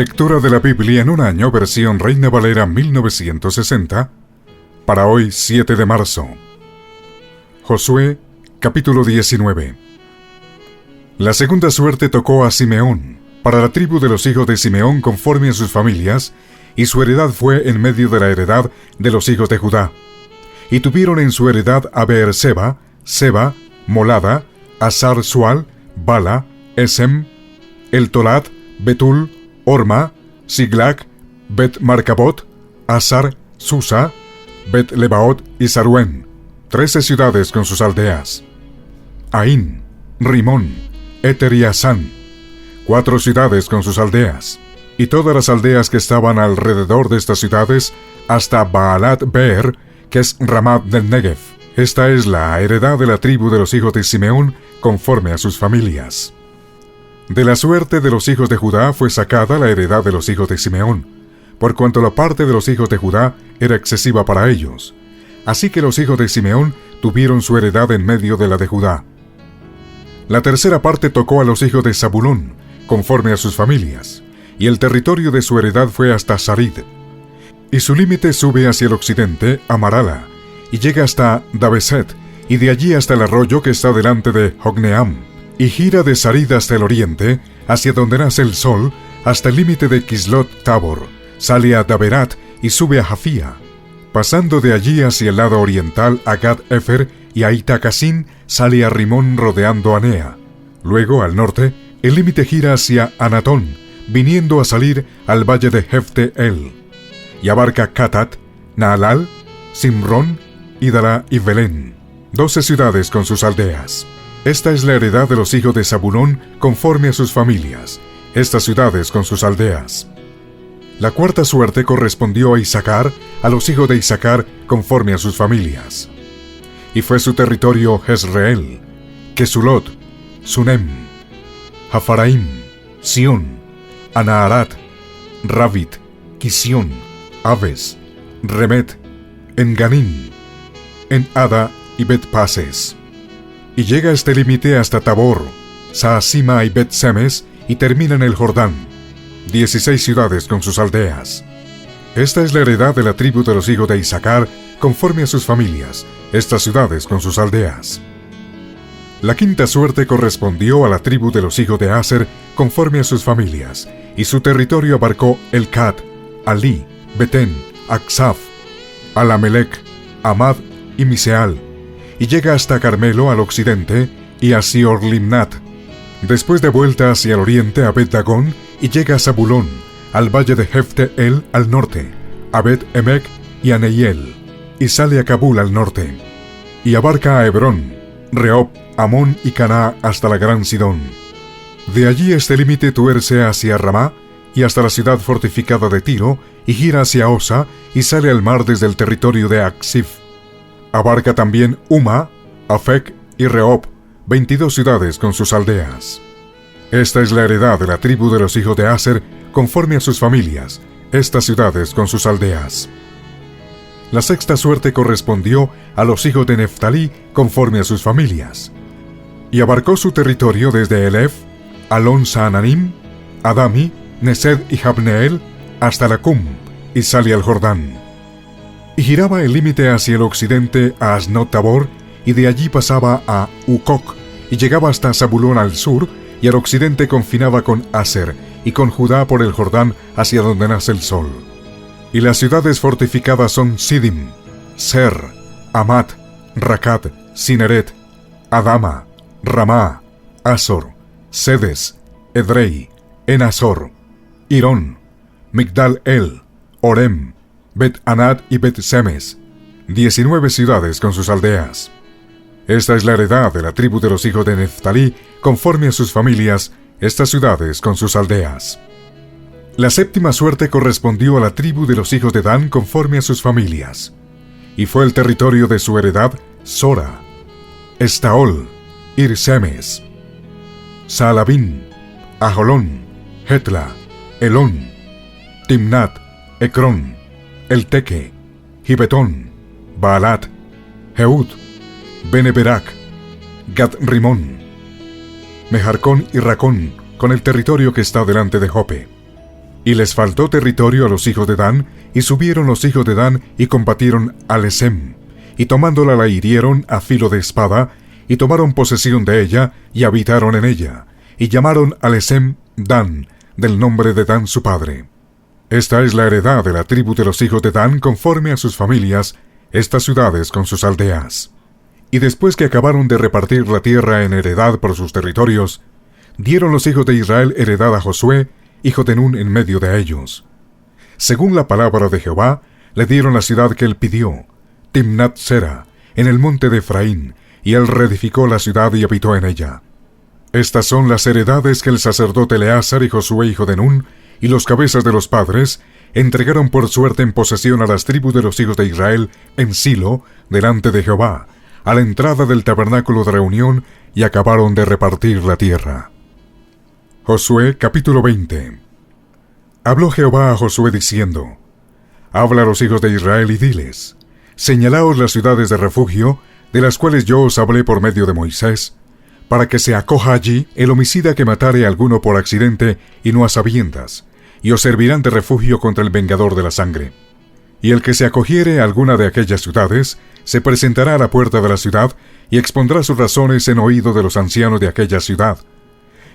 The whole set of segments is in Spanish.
Lectura de la Biblia en un año, versión Reina Valera 1960, para hoy 7 de marzo. Josué, capítulo 19. La segunda suerte tocó a Simeón, para la tribu de los hijos de Simeón conforme a sus familias, y su heredad fue en medio de la heredad de los hijos de Judá. Y tuvieron en su heredad a Beerseba, Seba, Molada, Asar Sual, Bala, Esem, El Tolat, Betul, Orma, Siglag, Bet Marcabot, Asar, Susa, Bet Lebaot y Saruen, 13 ciudades con sus aldeas. Aín, Rimón, Eter y Asán, 4 ciudades con sus aldeas, y todas las aldeas que estaban alrededor de estas ciudades, hasta Baalat Beer, que es Ramat del Negev. Esta es la heredad de la tribu de los hijos de Simeón, conforme a sus familias. De la suerte de los hijos de Judá fue sacada la heredad de los hijos de Simeón, por cuanto la parte de los hijos de Judá era excesiva para ellos. Así que los hijos de Simeón tuvieron su heredad en medio de la de Judá. La tercera parte tocó a los hijos de Zabulón, conforme a sus familias, y el territorio de su heredad fue hasta Sarid. Y su límite sube hacia el occidente a Marala, y llega hasta Dabeset, y de allí hasta el arroyo que está delante de Jogneam, y gira de Sarid hasta el oriente, hacia donde nace el sol, hasta el límite de Kislot Tabor, sale a Daberat y sube a Jafía. Pasando de allí hacia el lado oriental a Gad Efer y a Itacasín, sale a Rimón rodeando a Nea. Luego, al norte, el límite gira hacia Anatón, viniendo a salir al valle de Jefte El, y abarca Catat, Naalal, Simrón, Idala y Belén, 12 ciudades con sus aldeas. Esta es la heredad de los hijos de Zabulón conforme a sus familias, estas ciudades con sus aldeas. La cuarta suerte correspondió a Issacar, a los hijos de Issacar conforme a sus familias. Y fue su territorio Jezreel, Kesulot, Sunem, Hafaraim, Sión, Anaharat, Ravit, Kisión, Aves, Remet, Enganim, En Ada y Bet-Pases. Y llega este límite hasta Tabor, Saasima y Bet-Semes, y termina en el Jordán, 16 ciudades con sus aldeas. Esta es la heredad de la tribu de los hijos de Issacar, conforme a sus familias, estas ciudades con sus aldeas. La quinta suerte correspondió a la tribu de los hijos de Aser, conforme a sus familias, y su territorio abarcó Elcat, Alí, Betén, Aksaf, Alamelec, Amad y Miseal, y llega hasta Carmelo al occidente y a Siorlimnat. Después de vuelta hacia el oriente a Bet-Dagón y llega a Zabulón, al valle de Jefte El al norte, a Bet-Emek y a Neiel, y sale a Kabul al norte, y abarca a Hebrón, Rehob, Amón y Caná hasta la gran Sidón. De allí este límite tuerce hacia Ramá y hasta la ciudad fortificada de Tiro, y gira hacia Osa y sale al mar desde el territorio de Aksif. Abarca también Uma, Afec y Rehob, 22 ciudades con sus aldeas. Esta es la heredad de la tribu de los hijos de Aser, conforme a sus familias, estas ciudades con sus aldeas. La sexta suerte correspondió a los hijos de Neftalí, conforme a sus familias, y abarcó su territorio desde Elef, Alon Saananim, Adami, Nesed y Jabneel, hasta Lacum, y sale al Jordán. Y giraba el límite hacia el occidente a Asnot Tabor, y de allí pasaba a Ucoc, y llegaba hasta Zabulón al sur, y al occidente confinaba con Aser, y con Judá por el Jordán hacia donde nace el sol. Y las ciudades fortificadas son Sidim, Ser, Amat, Racat, Sineret, Adama, Ramá, Asor, Sedes, Edrei, Enasor, Irón, Migdal El, Orem, Bet-Anat y Bet-Semes, 19 ciudades con sus aldeas. Esta es la heredad de la tribu de los hijos de Neftalí, conforme a sus familias, estas ciudades con sus aldeas. La séptima suerte correspondió a la tribu de los hijos de Dan, conforme a sus familias, y fue el territorio de su heredad Sora, Estaol, Irsemes, Saalabín, Aholón, Hetla, Elón, Timnat, Ecrón, Elteque, Gibetón, Baalat, Jeud, Beneberac, Gad Rimón, Mejarcón y Racón, con el territorio que está delante de Jope. Y les faltó territorio a los hijos de Dan, y subieron los hijos de Dan y combatieron a Lesem, y tomándola la hirieron a filo de espada, y tomaron posesión de ella, y habitaron en ella, y llamaron a Lesem Dan, del nombre de Dan su padre. Esta es la heredad de la tribu de los hijos de Dan conforme a sus familias, estas ciudades con sus aldeas. Y después que acabaron de repartir la tierra en heredad por sus territorios, dieron los hijos de Israel heredad a Josué, hijo de Nun, en medio de ellos. Según la palabra de Jehová, le dieron la ciudad que él pidió, Timnat Sera, en el monte de Efraín, y él reedificó la ciudad y habitó en ella. Estas son las heredades que el sacerdote Eleazar y Josué, hijo de Nun, y los cabezas de los padres, entregaron por suerte en posesión a las tribus de los hijos de Israel en Silo, delante de Jehová, a la entrada del tabernáculo de reunión, y acabaron de repartir la tierra. Josué capítulo 20. Habló Jehová a Josué diciendo: Habla a los hijos de Israel y diles: Señalaos las ciudades de refugio, de las cuales yo os hablé por medio de Moisés, para que se acoja allí el homicida que matare a alguno por accidente y no a sabiendas, y os servirán de refugio contra el vengador de la sangre. Y el que se acogiere a alguna de aquellas ciudades, se presentará a la puerta de la ciudad, y expondrá sus razones en oído de los ancianos de aquella ciudad.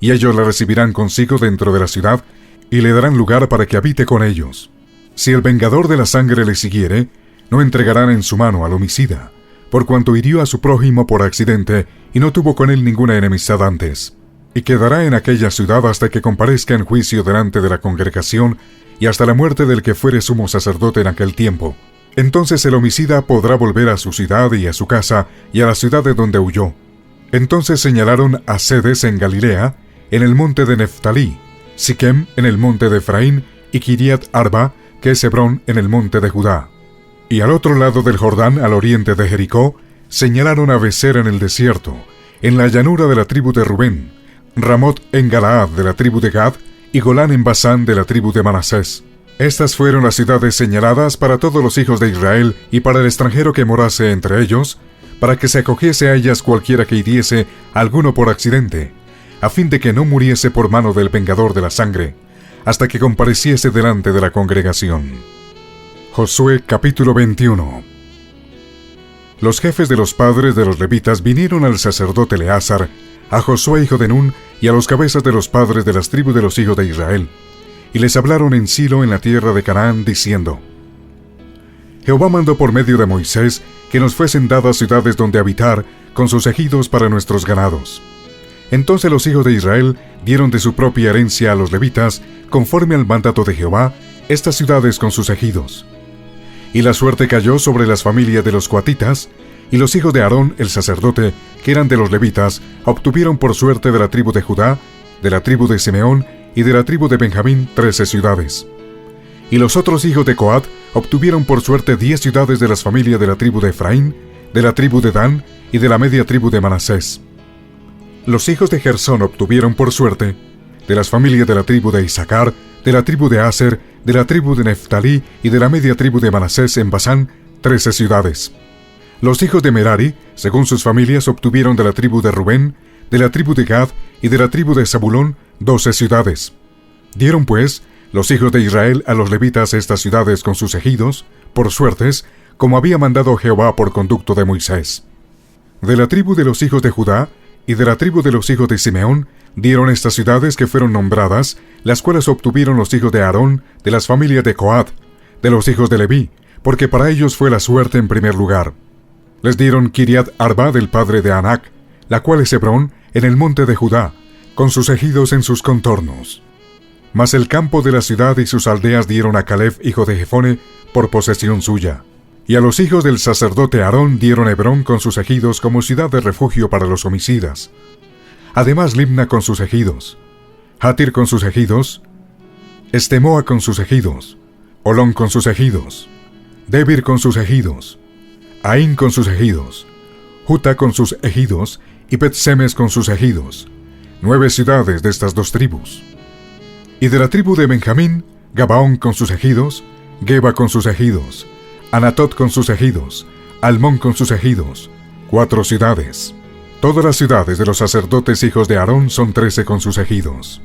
Y ellos la recibirán consigo dentro de la ciudad, y le darán lugar para que habite con ellos. Si el vengador de la sangre le siguiere, no entregarán en su mano al homicida, por cuanto hirió a su prójimo por accidente, y no tuvo con él ninguna enemistad antes. Y quedará en aquella ciudad hasta que comparezca en juicio delante de la congregación, y hasta la muerte del que fuere sumo sacerdote en aquel tiempo. Entonces el homicida podrá volver a su ciudad y a su casa, y a la ciudad de donde huyó. Entonces señalaron a Sedes en Galilea, en el monte de Neftalí, Siquem en el monte de Efraín, y Kiriat Arba, que es Hebrón, en el monte de Judá. Y al otro lado del Jordán, al oriente de Jericó, señalaron a Becer en el desierto, en la llanura de la tribu de Rubén, Ramot en Galaad de la tribu de Gad, y Golán en Basán de la tribu de Manasés. Estas fueron las ciudades señaladas para todos los hijos de Israel y para el extranjero que morase entre ellos, para que se acogiese a ellas cualquiera que hiriese a alguno por accidente, a fin de que no muriese por mano del vengador de la sangre, hasta que compareciese delante de la congregación. Josué capítulo 21. Los jefes de los padres de los levitas vinieron al sacerdote Eleazar, a Josué hijo de Nun, y a los cabezas de los padres de las tribus de los hijos de Israel, y les hablaron en Silo en la tierra de Canaán, diciendo: Jehová mandó por medio de Moisés que nos fuesen dadas ciudades donde habitar, con sus ejidos para nuestros ganados. Entonces los hijos de Israel dieron de su propia herencia a los levitas, conforme al mandato de Jehová, estas ciudades con sus ejidos. Y la suerte cayó sobre las familias de los coatitas, y los hijos de Aarón el sacerdote, que eran de los levitas, obtuvieron por suerte de la tribu de Judá, de la tribu de Simeón y de la tribu de Benjamín 13 ciudades. Y los otros hijos de Coat obtuvieron por suerte 10 ciudades de las familias de la tribu de Efraín, de la tribu de Dan y de la media tribu de Manasés. Los hijos de Gersón obtuvieron por suerte, de las familias de la tribu de Isaacar, de la tribu de Aser, de la tribu de Neftalí y de la media tribu de Manasés en Basán, 13 ciudades. Los hijos de Merari, según sus familias, obtuvieron de la tribu de Rubén, de la tribu de Gad y de la tribu de Zabulón 12 ciudades. Dieron pues los hijos de Israel a los levitas estas ciudades con sus ejidos, por suertes, como había mandado Jehová por conducto de Moisés. De la tribu de los hijos de Judá y de la tribu de los hijos de Simeón dieron estas ciudades que fueron nombradas, las cuales obtuvieron los hijos de Aarón de las familias de Coat, de los hijos de Leví, porque para ellos fue la suerte en primer lugar. Les dieron Kiriat Arba del padre de Anac, la cual es Hebrón, en el monte de Judá, con sus ejidos en sus contornos. Mas el campo de la ciudad y sus aldeas dieron a Caleb, hijo de Jefone, por posesión suya. Y a los hijos del sacerdote Aarón dieron Hebrón con sus ejidos como ciudad de refugio para los homicidas. Además Libna con sus ejidos, Hatir con sus ejidos, Estemoa con sus ejidos, Olón con sus ejidos, Debir con sus ejidos, Aín con sus ejidos, Juta con sus ejidos y Bet-Semes con sus ejidos, 9 ciudades de estas 2 tribus. Y de la tribu de Benjamín, Gabaón con sus ejidos, Geba con sus ejidos, Anatot con sus ejidos, Almón con sus ejidos, 4 ciudades. Todas las ciudades de los sacerdotes hijos de Aarón son 13 con sus ejidos.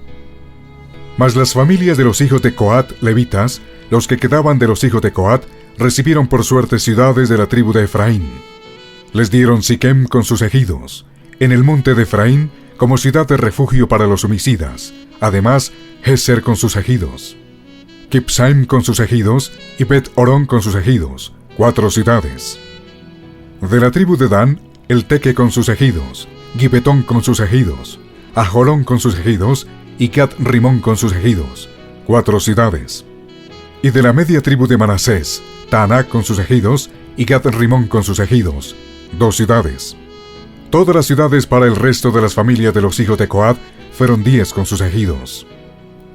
Mas las familias de los hijos de Coat, levitas, los que quedaban de los hijos de Coat, recibieron por suerte ciudades de la tribu de Efraín. Les dieron Siquem con sus ejidos, en el monte de Efraín, como ciudad de refugio para los homicidas, además Geser con sus ejidos, Kipsaim con sus ejidos y Bet-Orón con sus ejidos, 4 ciudades. De la tribu de Dan, el Teque con sus ejidos, Gibetón con sus ejidos, Ajolón con sus ejidos y Gat-Rimón con sus ejidos, 4 ciudades. Y de la media tribu de Manasés, Taanac con sus ejidos y Gat-Rimón con sus ejidos, 2 ciudades. Todas las ciudades para el resto de las familias de los hijos de Coat fueron 10 con sus ejidos.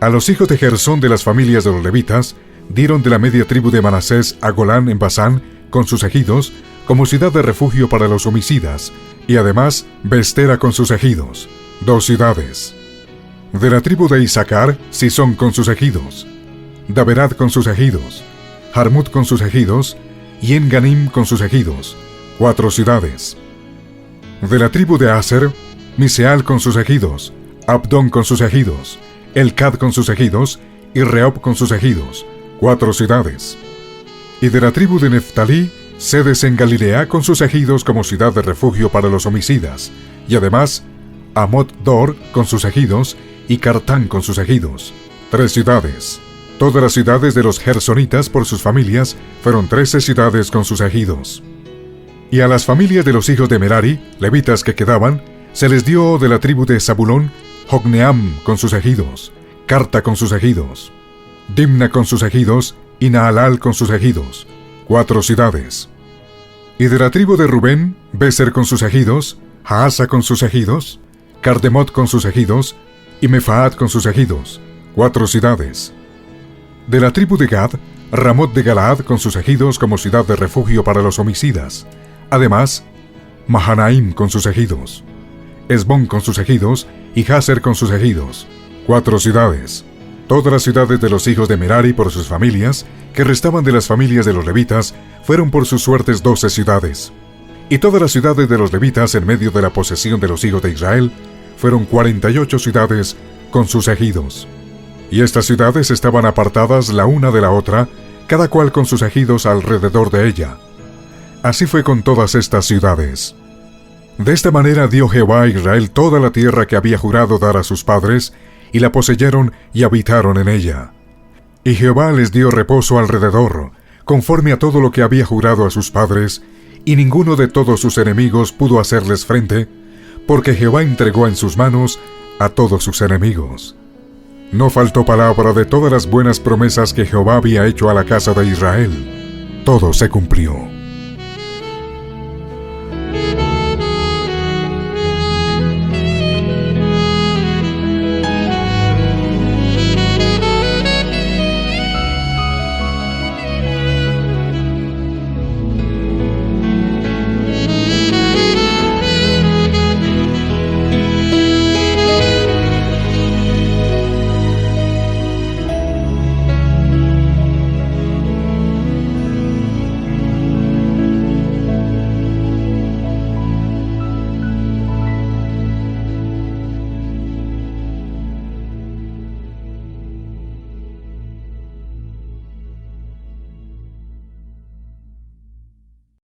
A los hijos de Gersón de las familias de los levitas dieron de la media tribu de Manasés a Golán en Basán con sus ejidos como ciudad de refugio para los homicidas, y además Bestera con sus ejidos, 2 ciudades. De la tribu de Isaacar, Sisón con sus ejidos, Daberad con sus ejidos, Jarmut con sus ejidos, y En-Ganim con sus ejidos, 4 ciudades. De la tribu de Aser, Miseal con sus ejidos, Abdón con sus ejidos, Elcad con sus ejidos, y Rehob con sus ejidos, 4 ciudades. Y de la tribu de Neftalí, Sedes en Galilea con sus ejidos como ciudad de refugio para los homicidas, y además Amot-Dor con sus ejidos, y Cartán con sus ejidos, 3 ciudades. Todas las ciudades de los gersonitas por sus familias fueron 13 ciudades con sus ejidos. Y a las familias de los hijos de Merari, levitas que quedaban, se les dio de la tribu de Zabulón, Jocneam con sus ejidos, Carta con sus ejidos, Dimna con sus ejidos, y Naalal con sus ejidos, 4 ciudades. Y de la tribu de Rubén, Beser con sus ejidos, Haasa con sus ejidos, Cardemot con sus ejidos, y Mefaat con sus ejidos, 4 ciudades. De la tribu de Gad, Ramot de Galaad con sus ejidos como ciudad de refugio para los homicidas, además Mahanaim con sus ejidos, Esbón con sus ejidos, y Jaser con sus ejidos, 4 ciudades. Todas las ciudades de los hijos de Merari por sus familias, que restaban de las familias de los levitas, fueron por sus suertes 12 ciudades. Y todas las ciudades de los levitas en medio de la posesión de los hijos de Israel, fueron 48 ciudades con sus ejidos. Y estas ciudades estaban apartadas la una de la otra, cada cual con sus ejidos alrededor de ella. Así fue con todas estas ciudades. De esta manera dio Jehová a Israel toda la tierra que había jurado dar a sus padres, y la poseyeron y habitaron en ella. Y Jehová les dio reposo alrededor, conforme a todo lo que había jurado a sus padres, y ninguno de todos sus enemigos pudo hacerles frente, porque Jehová entregó en sus manos a todos sus enemigos. No faltó palabra de todas las buenas promesas que Jehová había hecho a la casa de Israel. Todo se cumplió.